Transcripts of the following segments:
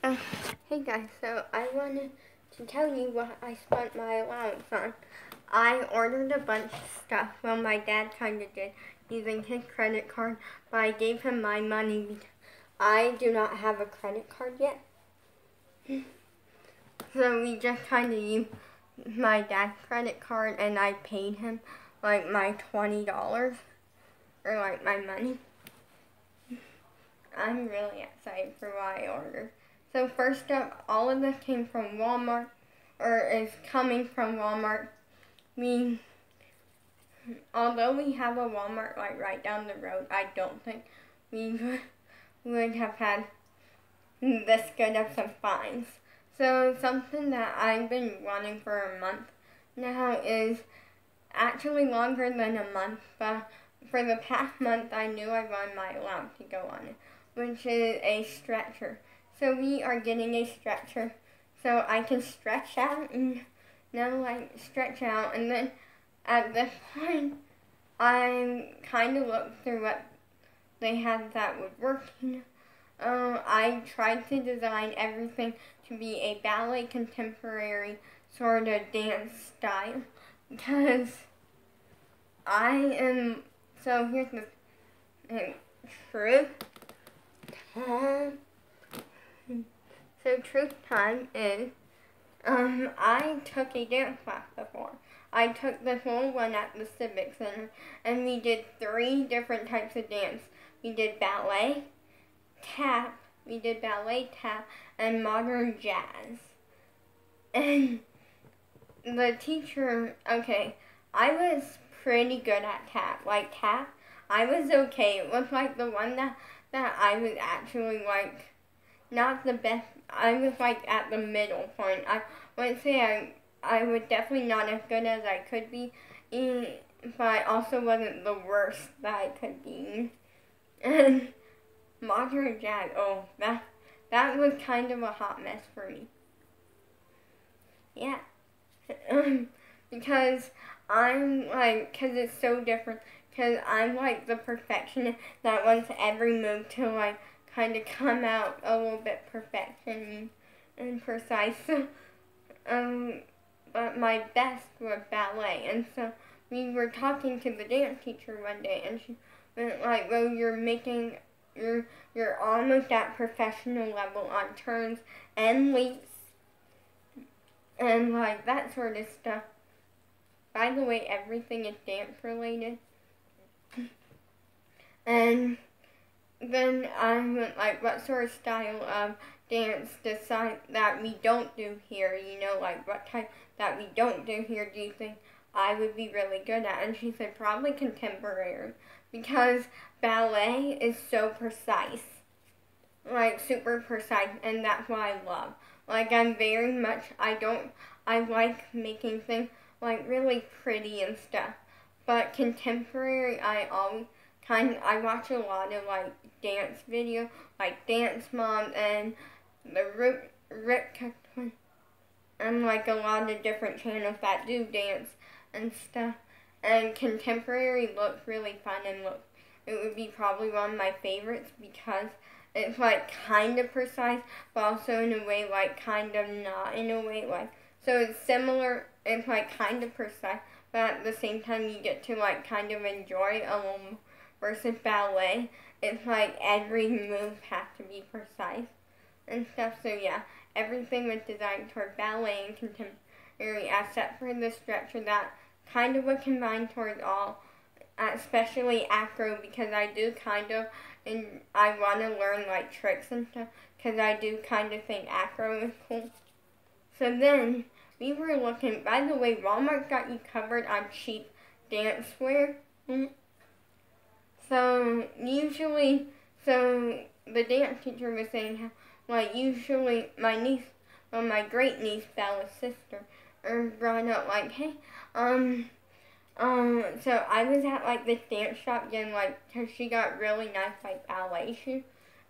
Uh, hey guys, so I wanted to tell you what I spent my allowance on. I ordered a bunch of stuff. Well, my dad kind of did, using his credit card, but I gave him my money because I do not have a credit card yet. So we just kind of used my dad's credit card, and I paid him like my $20, or like my money. I'm really excited for what I ordered. So first up, all of this came from Walmart, or is coming from Walmart. Although we have a Walmart like right down the road, I don't think we would have had this good of some finds. So something that I've been wanting for a month now is actually longer than a month, but for the past month I knew I wanted my allowance to go on it, which is a stretcher. So we are getting a stretcher so I can stretch out and stretch out, and then at this point I kind of looked through what they had that would work. I tried to design everything to be a ballet contemporary sort of dance style because so here's the truth. So truth time is, I took a dance class before. I took the whole one at the Civic Center, and we did 3 different types of dance. We did ballet, tap, and modern jazz. And the teacher, I was pretty good at tap. Like tap, I was okay. It was like the one that I was actually like, not the best. I was like at the middle point. I wouldn't say I was definitely not as good as I could be, but I also wasn't the worst that I could be. And modern jazz, that was kind of a hot mess for me. Yeah. Because because it's so different. Because I'm like the perfectionist that wants every move to like kind of come out a little bit perfection and precise. But my best was ballet, and so we were talking to the dance teacher one day, and she went like, "Well, you're almost at professional level on turns and leaps, and like that sort of stuff." By the way, everything is dance related. And then I went like, what sort of style of dance that we don't do here? Like what type that we don't do here do you think I would be really good at? And she said probably contemporary, because ballet is so precise. Like super precise, and that's what I love. Like I like making things like really pretty and stuff. But contemporary, I watch a lot of like dance videos, like Dance Mom and the Rick and like a lot of different channels that do dance and stuff. And contemporary looks really fun, and it would be probably one of my favorites because it's like kind of precise, but also in a way like kind of not in a way like. So it's similar, it's like kind of precise, but at the same time you get to like kind of enjoy a little. Versus ballet, it's like every move has to be precise and stuff. So yeah, everything was designed toward ballet and contemporary, except for the stretcher that kind of was combined towards all, especially acro, because I do kind of, and I want to learn like tricks and stuff, because I do kind of think acro is cool. So then we were looking. By the way, Walmart got you covered on cheap dancewear. So the dance teacher was saying how, like, usually my great niece, Bella's sister, brought up, like, hey, so I was at, like, this dance shop getting, like, cause she got really nice, like, ballet shoes,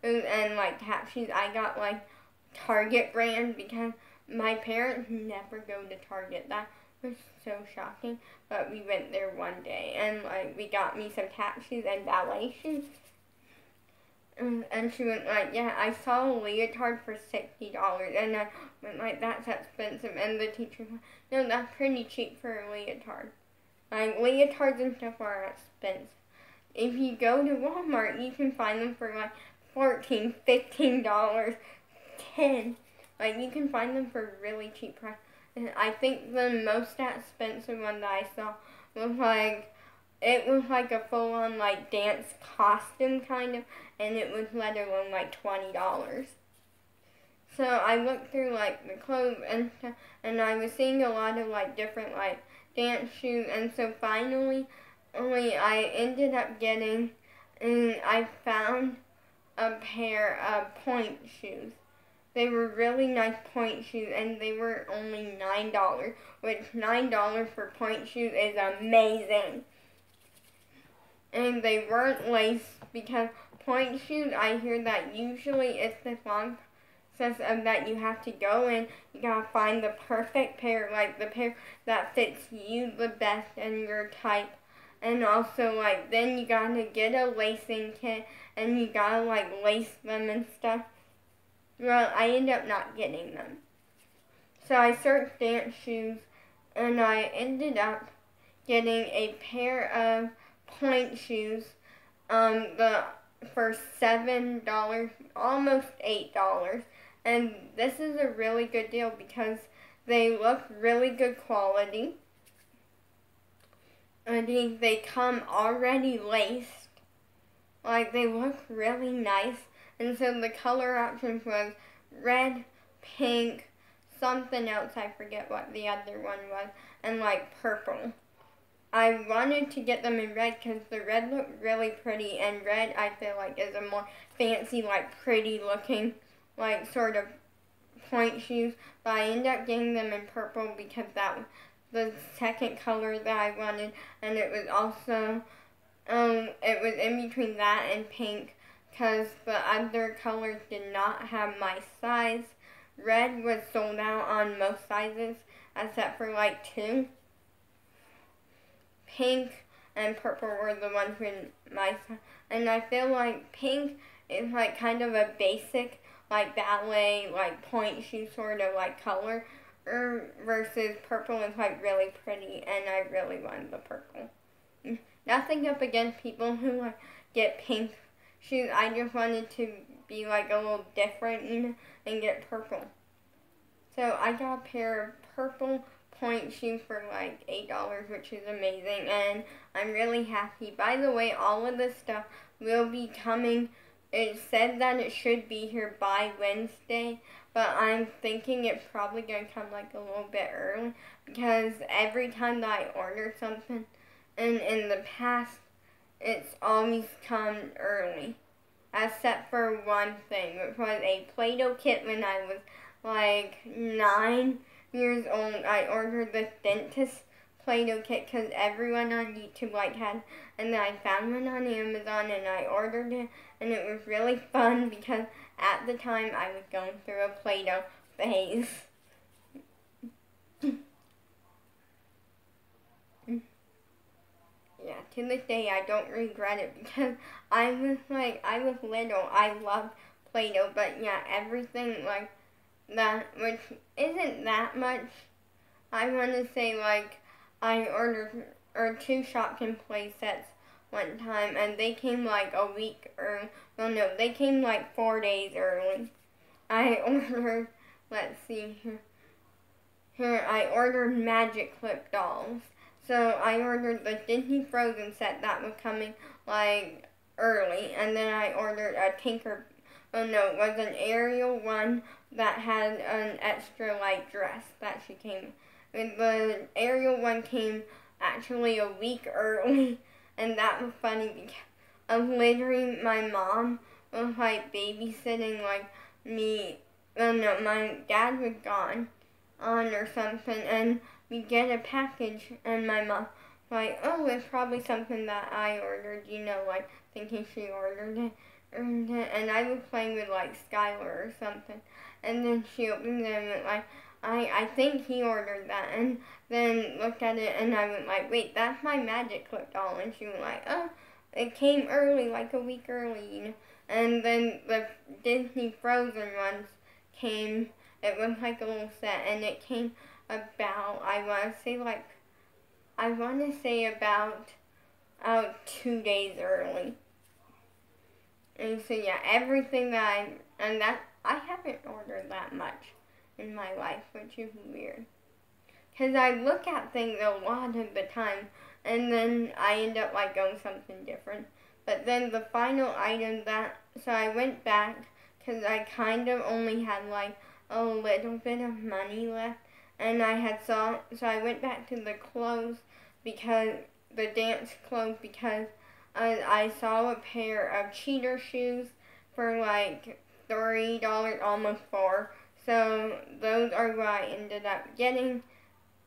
and like, tap shoes. I got, like, Target brand, because my parents never go to Target. That was so shocking, but we went there one day, and like we got me some tap shoes and ballet shoes, And she went like, yeah, I saw a leotard for $60. And I went like, that's expensive. And the teacher was like, no, that's pretty cheap for a leotard. Like, leotards and stuff are expensive. If you go to Walmart, you can find them for like $14, $15, $10. Like, you can find them for really cheap price. And I think the most expensive one that I saw was like, it was like a full-on like dance costume kind of, and it was let alone like $20. So I looked through like the clothes and stuff, and I was seeing a lot of like different like dance shoes, and so finally, I ended up getting, and I found a pair of point shoes. They were really nice point shoes, and they were only $9, which $9 for point shoes is amazing. And they weren't laced, because point shoes, I hear that usually it's this long process of that you have to go in, you gotta find the perfect pair, like the pair that fits you the best and your type. And also, like, then you gotta get a lacing kit, and you gotta, like, lace them and stuff. Well, I ended up not getting them. So I searched dance shoes, and I ended up getting a pair of point shoes for $7, almost $8. And this is a really good deal because they look really good quality. And they come already laced. Like, they look really nice. And so the color options was red, pink, something else, I forget what the other one was, and like purple. I wanted to get them in red because the red looked really pretty, and red I feel like is a more fancy, like pretty looking, like sort of point shoes. But I ended up getting them in purple because that was the second color that I wanted, and it was also, it was in between that and pink, because the other colors did not have my size. Red was sold out on most sizes, except for like 2. Pink and purple were the ones with my size. And I feel like pink is like kind of a basic, like ballet, like point shoe sort of like color, versus purple is like really pretty, and I really wanted the purple. Nothing up against people who like get pink shoes. I just wanted to be like a little different, and get purple. So I got a pair of purple point shoes for like $8, which is amazing, and I'm really happy. By the way, all of this stuff will be coming. It said that it should be here by Wednesday, but I'm thinking it's probably going to come like a little bit early, because every time that I order something, and in the past, it's always come early, except for one thing, which was a Play-Doh kit when I was like 9 years old. I ordered this dentist Play-Doh kit because everyone on YouTube like had, and then I found one on Amazon and I ordered it, and it was really fun because at the time I was going through a Play-Doh phase. Yeah, to this day I don't regret it because I was little, I loved Play-Doh, but yeah, everything like that, which isn't that much. I want to say like I ordered 2 Shopkin play sets one time, and they came like a week early. Well, no, they came like 4 days early. I ordered, let's see here. I ordered Magic Clip dolls. So I ordered the Disney Frozen set that was coming like early, and then I ordered a it was an Ariel one that had an extra like dress that she came. The Ariel one came actually a week early, and that was funny because of literally my mom was like babysitting like me. My dad was gone on or something, and we get a package, and my mom like, oh, it's probably something that I ordered, like thinking she ordered it. And I was playing with like Skylar or something, and then she opened it and went like, I think he ordered that, and then looked at it, and I went like, wait, that's my Magic Clip doll, and she went like, oh, it came early, like a week early, And then the Disney Frozen ones came. It was like a little set, and it came about, I want to say about 2 days early. And so yeah, everything that I haven't ordered that much in my life, which is weird. Because I look at things a lot of the time, and then I end up like going something different. But then the final item so I went back, because I kind of only had like a little bit of money left, and so I went back to the clothes, because the dance clothes, because I saw a pair of cheater shoes for like $3, almost $4. So those are what I ended up getting.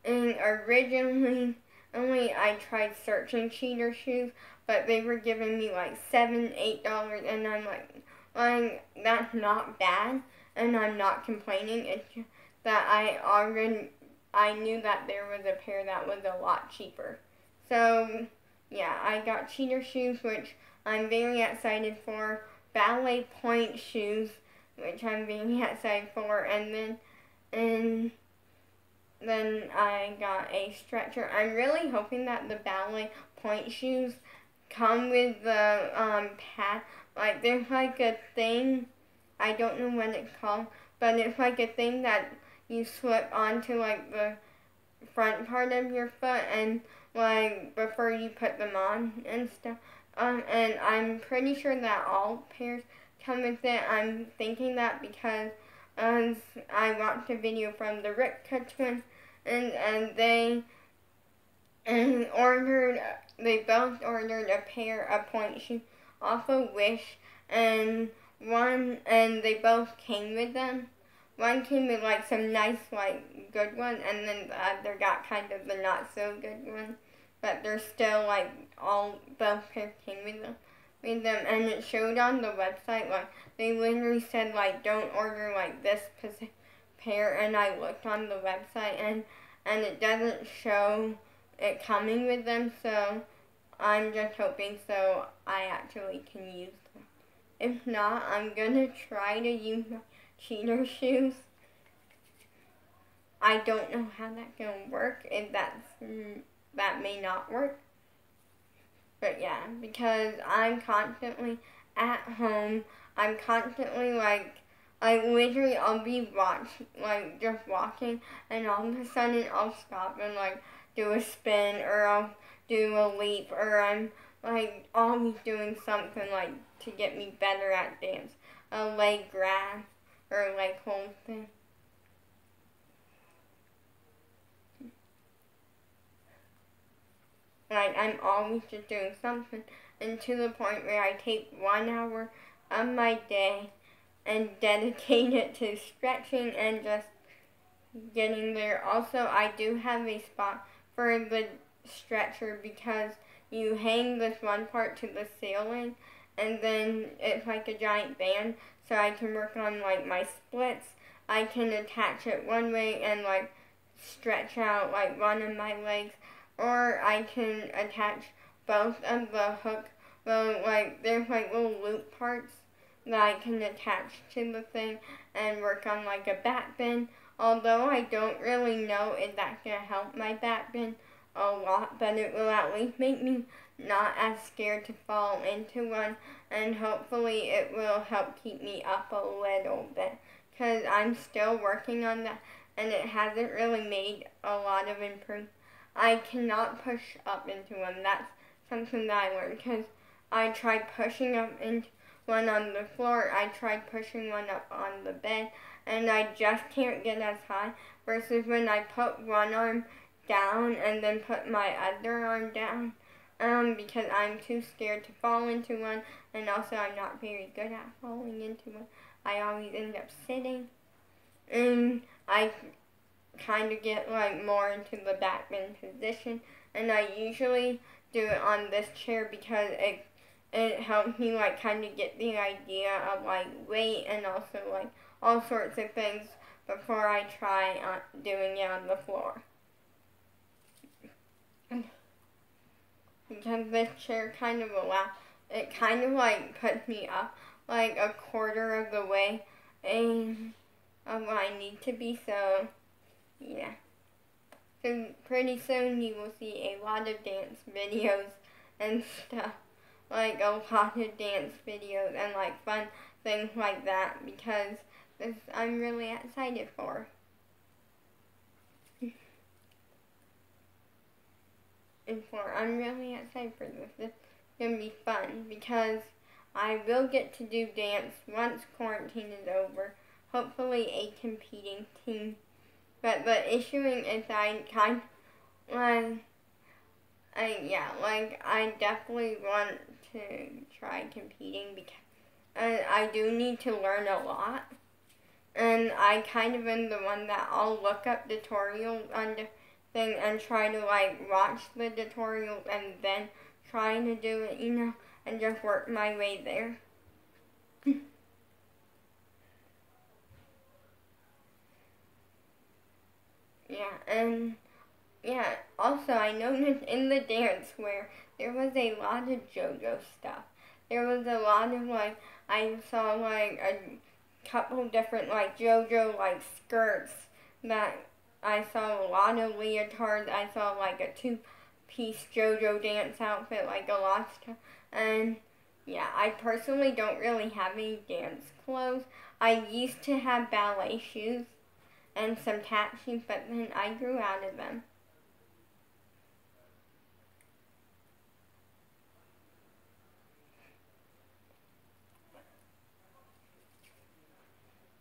And originally, I tried searching cheater shoes, but they were giving me like $7, $8, and I'm like, that's not bad, and I'm not complaining. It's just that I knew that there was a pair that was a lot cheaper. So yeah, I got cheater shoes, which I'm very excited for. Ballet point shoes, which I'm very excited for, and then I got a stretcher. I'm really hoping that the ballet point shoes come with the pad. Like there's like a thing, I don't know what it's called, but it's like a thing that you slip onto like the front part of your foot, and like before you put them on and stuff. And I'm pretty sure that all pairs come with it. I'm thinking that because I watched a video from the Ripka twins, and they both ordered a pair of point shoes off of Wish, and they both came with them. One came with like some nice like good ones, and then the other got kind of the not so good one. But they're still like both pairs came with them, and it showed on the website, like they literally said like don't order like this pair, and I looked on the website and it doesn't show it coming with them, so I'm just hoping so I actually can use them. If not, I'm gonna try to use my cheater shoes. I don't know how that's gonna work, if that may not work. But yeah, because I'm constantly at home, I'm constantly literally I'll be just walking, and all of a sudden I'll stop and like do a spin, or I'll do a leap, or I'm like always doing something like to get me better at dance. A leg grab or a leg hold thing. Like I'm always just doing something, and to the point where I take 1 hour of my day and dedicate it to stretching and just getting there. Also, I do have a spot for the stretcher, because you hang this one part to the ceiling, and then it's like a giant band, so I can work on like my splits. I can attach it one way and like stretch out like one of my legs, or I can attach both of the hook. Well, like there's like little loop parts that I can attach to the thing and work on like a back bend. Although I don't really know if that's gonna help my back bend a lot, but it will at least make me not as scared to fall into one, and hopefully it will help keep me up a little bit, because I'm still working on that, and it hasn't really made a lot of improvement. I cannot push up into one. That's something that I learned, because I tried pushing up into one on the floor, I tried pushing one up on the bed, and I just can't get as high, versus when I put one arm down and then put my other arm down, because I'm too scared to fall into one, and also I'm not very good at falling into one. I always end up sitting, and I kind of get like more into the back bend position, and I usually do it on this chair, because it helps me like kind of get the idea of like weight and also like all sorts of things before I try doing it on the floor. Because this chair kind of like puts me up like a quarter of the way and where I need to be, so yeah. So pretty soon you will see a lot of dance videos and stuff, like a lot of dance videos and like fun things like that, because this I'm really excited for. I'm really excited for this. This is going to be fun because I will get to do dance once quarantine is over. Hopefully a competing team. But the issue is I kind of, I definitely want to try competing because I do need to learn a lot. And I kind of am the one that I'll look up tutorials on the thing and try to like watch the tutorials and then try to do it, and just work my way there. Also I noticed in the dance where there was a lot of JoJo stuff. There was a lot of I saw like a couple different like JoJo like skirts that I saw a lot of leotards. I saw like a two-piece JoJo dance outfit, like a lot of stuff. And yeah, I personally don't really have any dance clothes. I used to have ballet shoes and some tap shoes, but then I grew out of them.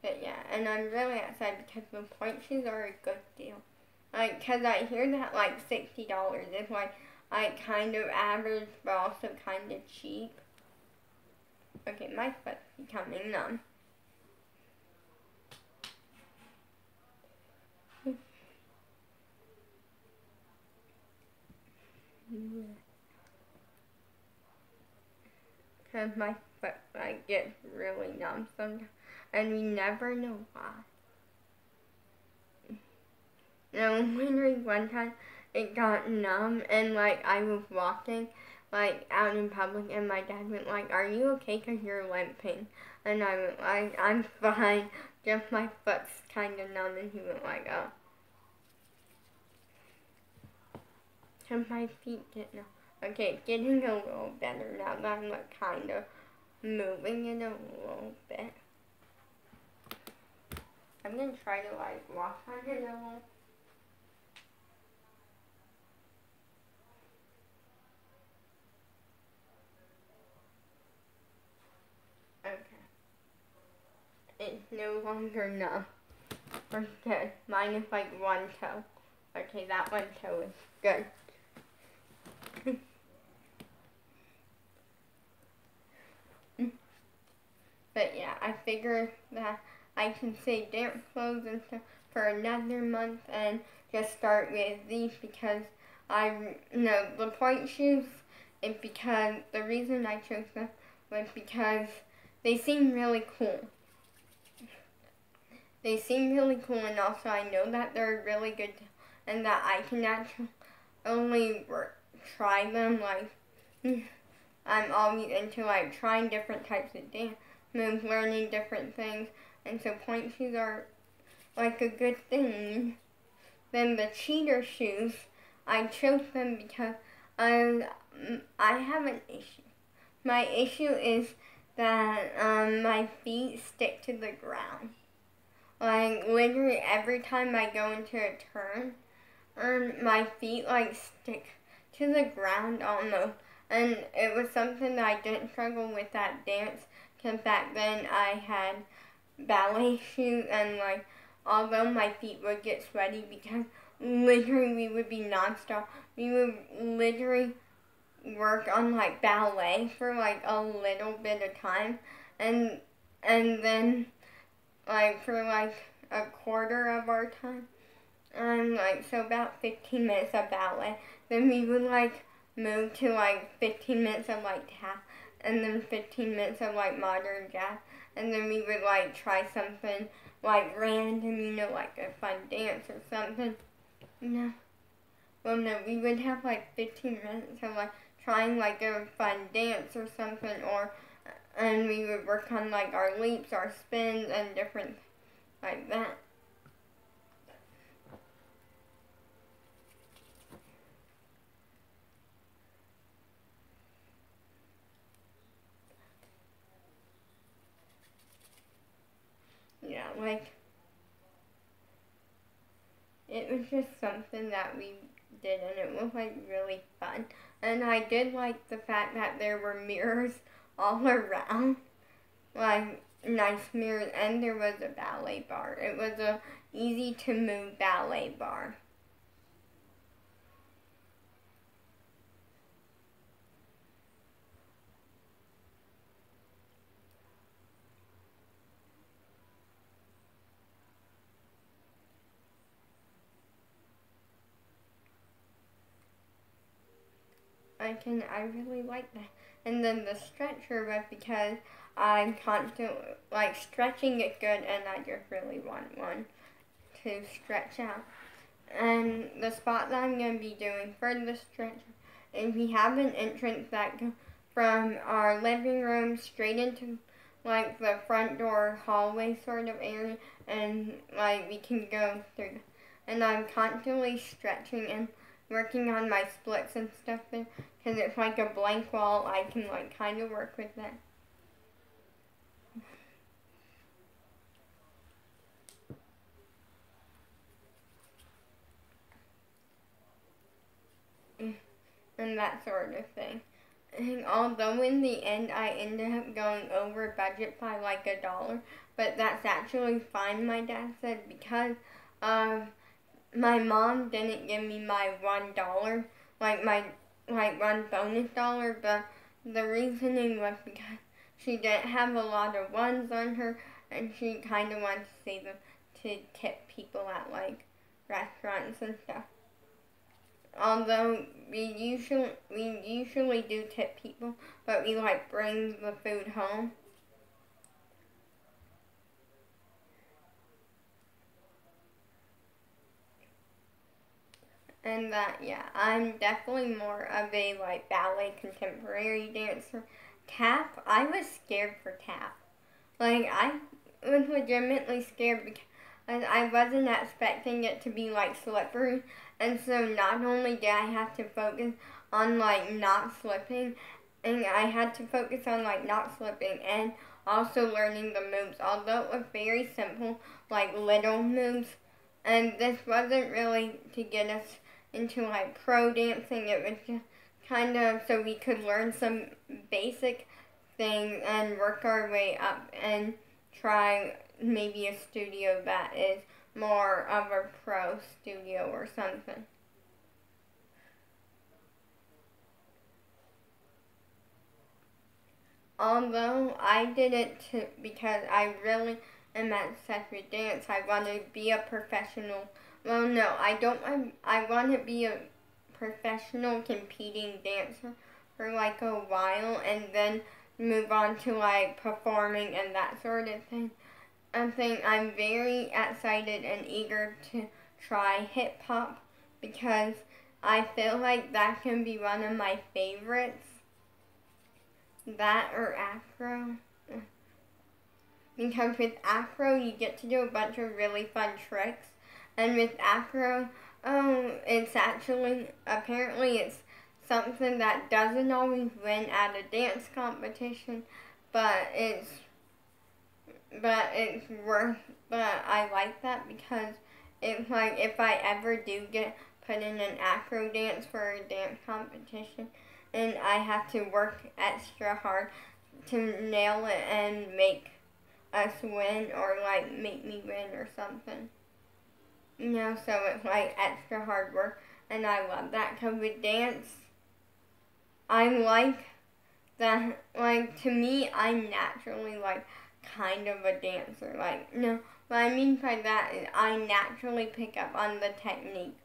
But yeah, and I'm really excited because the pointe shoes are a good deal. Cause I hear that like $60 is like kind of average, but also kind of cheap. Okay, my foot's becoming numb. Cause my foot gets really numb sometimes, and we never know why. Now, literally one time it got numb, and I was walking out in public, and my dad went "Are you okay? 'Cause you're limping." And I went "I'm fine, just my foot's kind of numb." And he went "Oh." Cause my feet get numb. Okay, it's getting a little better now that I'm kind of moving it a little bit. I'm gonna try to walk on it a little. Okay. It's no longer numb. We're good. Minus one toe. Okay, that one toe is good. But yeah, I figured that I can save dance clothes and stuff for another month and just start with these because the pointe shoes is because the reason I chose them was because they seem really cool. They seem really cool, and also I know that they're really good and that I can actually only try them. I'm always into trying different types of dance moves, learning different things, and so pointe shoes are a good thing. Then the cheater shoes, I chose them because I have an issue. My issue is that my feet stick to the ground. Literally every time I go into a turn, my feet stick to the ground almost. And it was something that I didn't struggle with at dance, because back then I had ballet shoes, and although my feet would get sweaty because literally we would be nonstop, we would literally work on ballet for a little bit of time, and then for a quarter of our time, so about 15 minutes of ballet, then we would move to 15 minutes of tap, and then 15 minutes of modern jazz, and then we would try something random, a fun dance or something. No. Well, no, we would have 15 minutes of trying a fun dance or something, or and we would work on like our leaps, our spins, and different like that. Yeah, like it was just something that we did, and it was like really fun. And I did like the fact that there were mirrors all around, like nice mirrors, and there was a ballet bar. It was a easy to move ballet bar. I really like that. And then the stretcher was because I'm constantly, like, stretching is good, and I just really want one to stretch out. And the spot that I'm going to be doing for the stretcher is we have an entrance that goes from our living room straight into, like, the front door hallway sort of area, and, like, we can go through. And I'm constantly stretching and working on my splits and stuff there, because it's like a blank wall. I can like kind of work with that. And that sort of thing. And although in the end I ended up going over budget by like $1, but that's actually fine, my dad said, because my mom didn't give me my $1, like my one bonus dollar, but the reasoning was because she didn't have a lot of ones on her, and she kind of wanted to save them to tip people at like restaurants and stuff. Although we usually do tip people, but we like bring the food home. And that, yeah, I'm definitely more of a like ballet contemporary dancer. Tap, I was scared for tap. Like I was legitimately scared because I wasn't expecting it to be like slippery, and so not only did I have to focus on like not slipping, and I had to focus on like not slipping and also learning the moves. Although it was very simple, like little moves, and this wasn't really to get us into like pro dancing. It was just kind of so we could learn some basic things and work our way up and try maybe a studio that is more of a pro studio or something. Although I did it because I really am obsessed with dance. I want to be a professional. Well, no, I don't. I want to be a professional competing dancer for like a while, and then move on to like performing and that sort of thing. I think I'm very excited and eager to try hip hop because I feel like that can be one of my favorites. That or Afro. Because with Afro, you get to do a bunch of really fun tricks. And with Afro, it's actually, apparently it's something that doesn't always win at a dance competition, but it's worth, but I like that because it's like if I ever do get put in an Afro dance for a dance competition, and I have to work extra hard to nail it and make us win or like make me win or something. You know, so it's like extra hard work, and I love that because with dance, I like that, like to me, I'm naturally like kind of a dancer. Like, no, what I mean by that is I naturally pick up on the technique,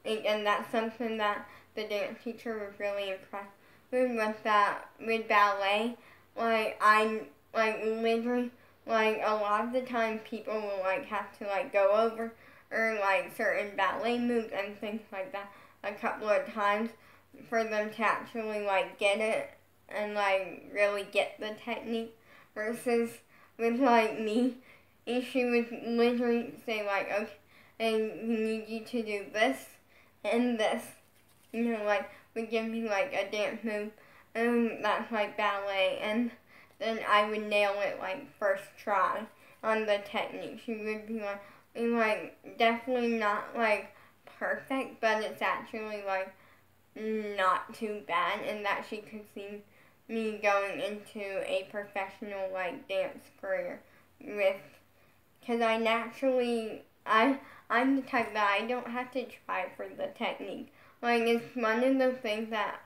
and that's something that the dance teacher was really impressed with that with ballet. Like I'm like literally like a lot of the time people will like have to like go over or like certain ballet moves and things like that a couple of times for them to actually like get it and like really get the technique. versus with like me, and she would literally say like, okay, and we need you to do this and this. Like would give me like a dance move, and that's like ballet, and then I would nail it like first try on the technique. She would be like definitely not like perfect, but it's actually like not too bad, and that she could see me going into a professional like dance career with, because I'm the type that I don't have to try for the technique. Like it's one of the things that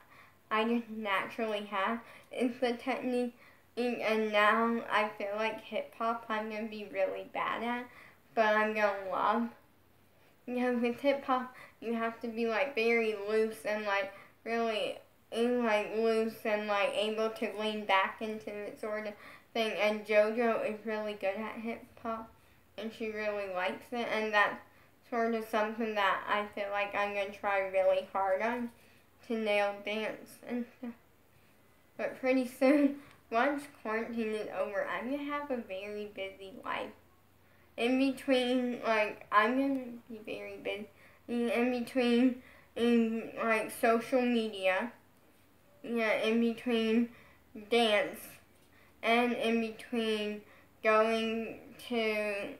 I just naturally have is the technique, and now I feel like hip hop I'm gonna be really bad at, but I'm gonna love. With hip hop you have to be like very loose and like really loose and like able to lean back into it sort of thing. And JoJo is really good at hip hop, and she really likes it, and that's sort of something that I feel like I'm gonna try really hard on to nail dance and stuff. But pretty soon, once quarantine is over, I'm gonna have a very busy life. In between, like, I'm gonna be very busy. In between, like, social media, in between dance, and in between going to,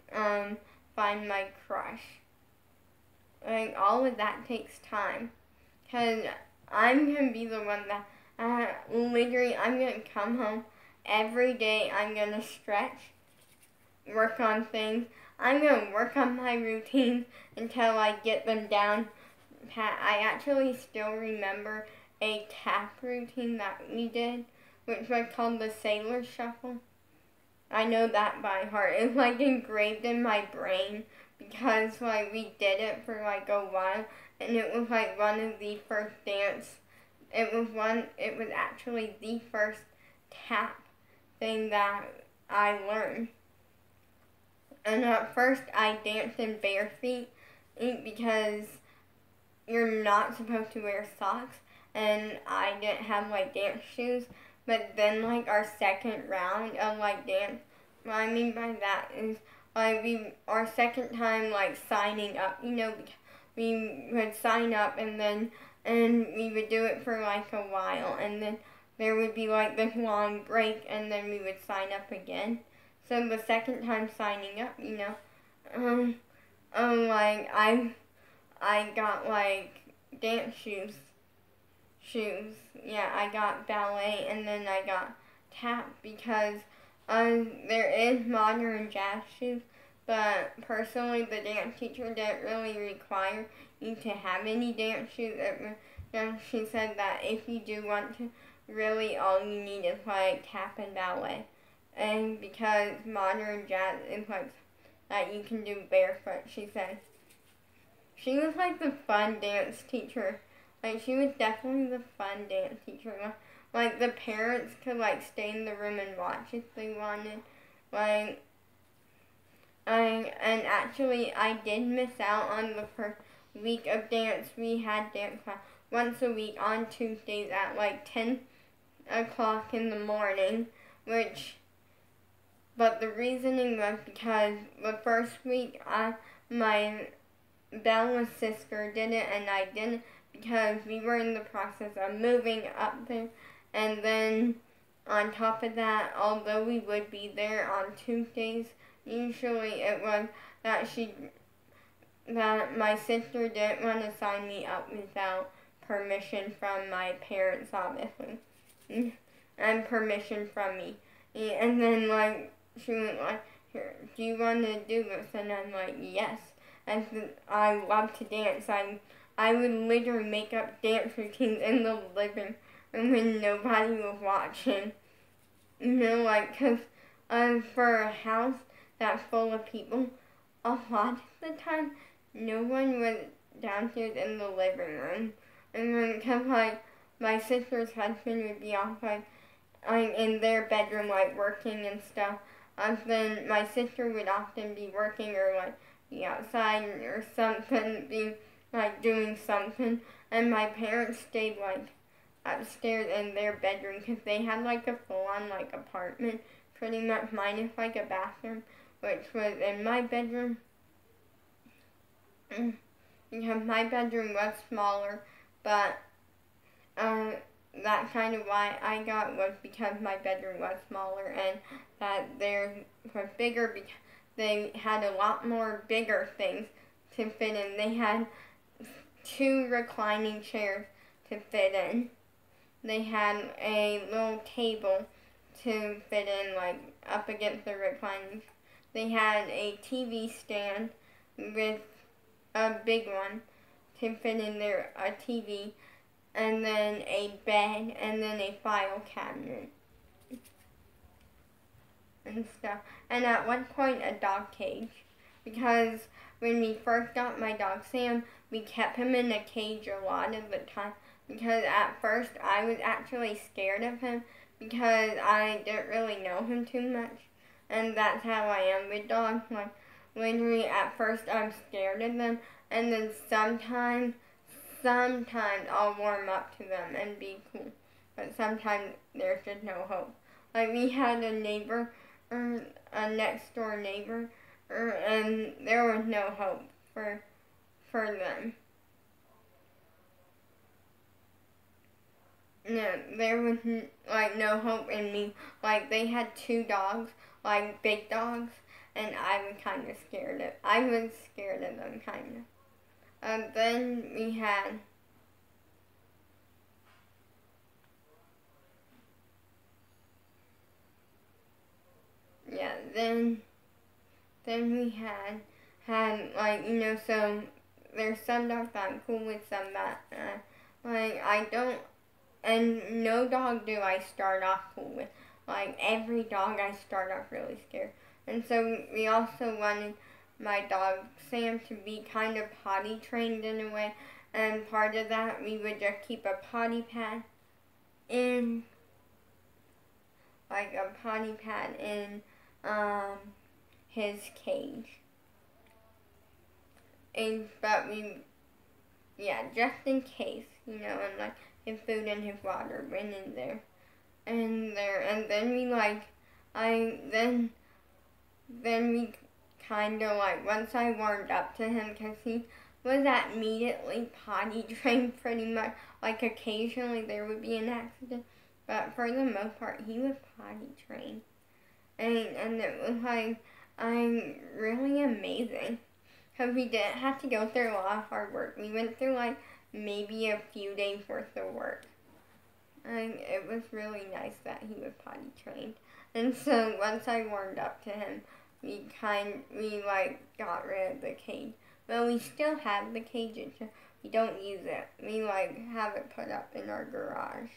find my crush. Like, all of that takes time. Because I'm gonna be the one that, literally, I'm gonna come home every day. I'm gonna stretch, work on things. I'm going to work on my routines until I get them down. I actually still remember a tap routine that we did, which was called the Sailor Shuffle. I know that by heart. It's like engraved in my brain because like we did it for like a while, and it was like one of the first dance. It was actually the first tap thing that I learned. And at first I danced in bare feet because you're not supposed to wear socks, and I didn't have like dance shoes. But then like our second round of like dance, what I mean by that is like our second time like signing up, we would sign up and we would do it for like a while, and then there would be like this long break, and then we would sign up again. So the second time signing up, like I got like dance shoes. Yeah, I got ballet, and then I got tap because there is modern jazz shoes, but personally the dance teacher didn't really require you to have any dance shoes. She said that if you do want to, really all you need is like tap and ballet. And because modern jazz is like that you can do barefoot, she said. She was like the fun dance teacher. Like she was definitely the fun dance teacher. Like the parents could like stay in the room and watch if they wanted. And actually I did miss out on the first week of dance. We had dance class once a week on Tuesdays at like 10 o'clock in the morning, but the reasoning was because the first week my Bella's sister did it and I didn't, because we were in the process of moving up there. And then on top of that, although we would be there on Tuesdays, usually it was that my sister didn't want to sign me up without permission from my parents, obviously, and permission from me. And then like she was like, "Here, do you want to do this?" And I'm like, "Yes." And I love to dance. I would literally make up dance routines in the living room when nobody was watching. Because for a house that's full of people, a lot of the time, no one was downstairs in the living room. And then, because, like, my sister's husband would be off, like, in their bedroom, like, working and stuff. Then my sister would often be working or, like, be outside or something, be, like, doing something. And my parents stayed, like, upstairs in their bedroom because they had, like, a full-on, like, apartment pretty much minus like a bathroom, which was in my bedroom. Because my bedroom was smaller, but that kind of why I got was because my bedroom was smaller, and that theirs was bigger because they had a lot more bigger things to fit in. They had 2 reclining chairs to fit in. They had a little table to fit in, like, up against the reclining. They had a TV stand with a big one to fit in there, a TV, and then a bed, and then a file cabinet and stuff. And at one point, a dog cage. Because when we first got my dog Sam, we kept him in a cage a lot of the time. Because at first, I was actually scared of him because I didn't really know him too much. And that's how I am with dogs. Like, literally, at first, I'm scared of them. And then sometimes I'll warm up to them and be cool. But sometimes there's just no hope. Like, we had a neighbor, a next door neighbor, and there was no hope for them. No, there was like no hope in me. Like, they had 2 dogs, like big dogs, and I was kind of scared of. I was scared of them, kind of. Then we had then we had like, you know, so there's some dogs that I'm cool with, some that like I don't, and no dog do I start off cool with. Like, every dog I start off really scared. And so we also wanted my dog Sam to be kind of potty trained in a way, and part of that we would just keep a potty pad in, like a potty pad in his cage. But just in case, you know, and like his food and his water went in there. And then we then we kind of like, once I warmed up to him, because he was immediately potty trained pretty much. Like, occasionally there would be an accident, but for the most part he was potty trained. And it was like, I'm really amazing. Because we didn't have to go through a lot of hard work. We went through like maybe a few days worth of work. And it was really nice that he was potty trained. And so once I warmed up to him, we got rid of the cage. Well, we still have the cage, it's just we don't use it. We have it put up in our garage.